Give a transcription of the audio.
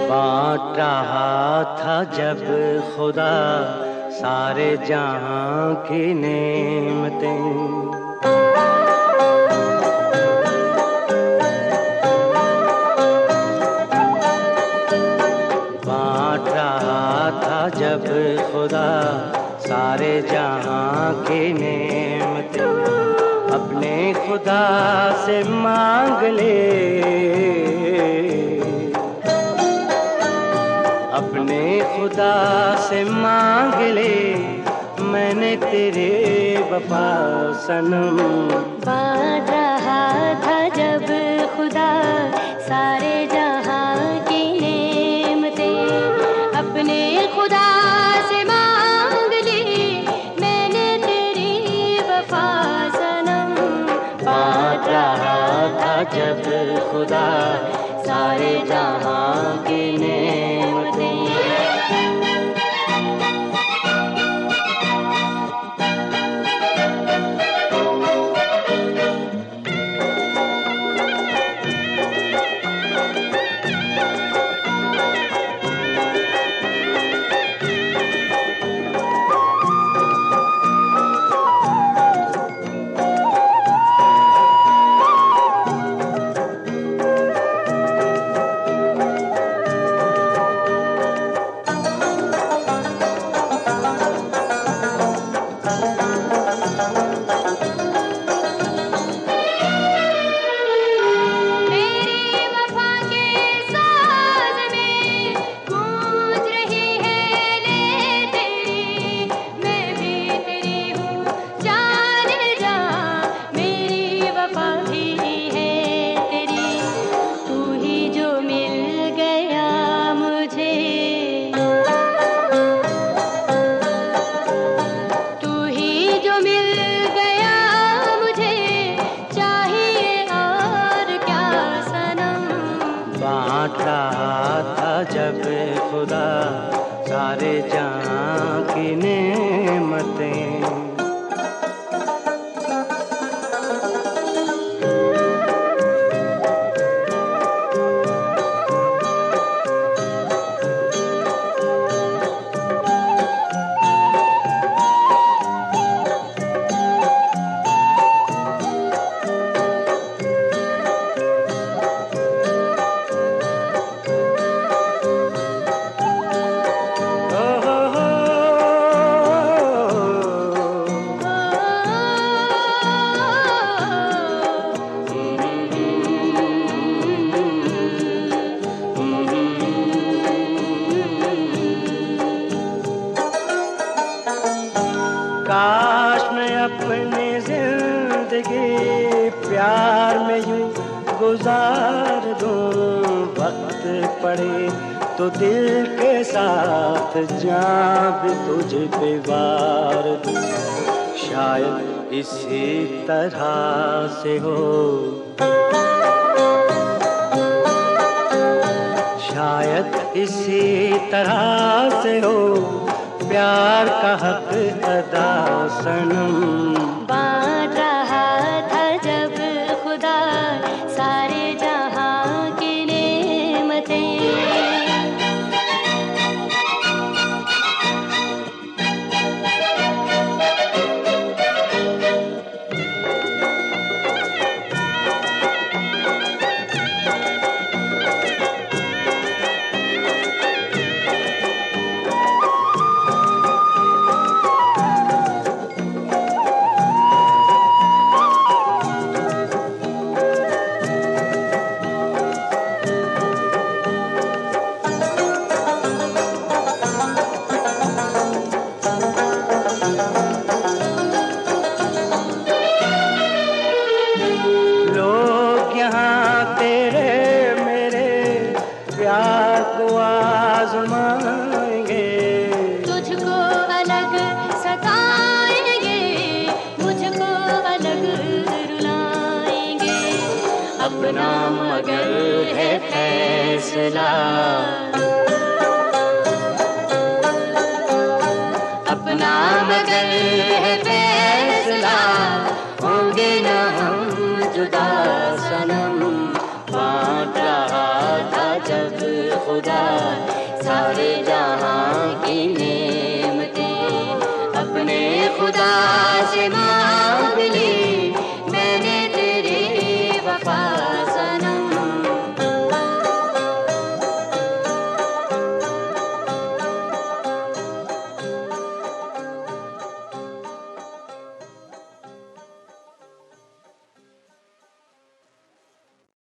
बाँट रहा था जब खुदा सारे जहां की नेमतें, बाँट रहा था जब खुदा सारे जहां की नेमतें, अपने खुदा से मांग ले, अपने खुदा से मांग ले, मैंने तेरे वफा सनम। बाँट रहा था जब खुदा सारे जहां की नेमतें, अपने खुदा से मांग ली मैंने तेरी वफा सनम। बाँट रहा था जब खुदा सारे जहां की नेमतें। बाँट रहा था जब खुदा सारे जहां की नेमतें। काश मैं अपनी जिंदगी प्यार में यूं गुजार दूं, वक्त पड़े तो दिल के साथ जान भी तुझ पे वार दूं। शायद इसी तरह से हो, शायद इसी तरह से हो प्यार का हक अदा सनम। बाँट रहा था जब खुदा सारे जहां की नेमतें। प्यार को आजमाएंगे, तुझको अलग सताएंगे, मुझको अलग रुलाएंगे। अपना मगर है फैसला, अपना मगर है फैसला, होंगे न हम जुदा सनम। बांट रहा था जब खुदा सारे जहां की नेमतें, अपने खुदा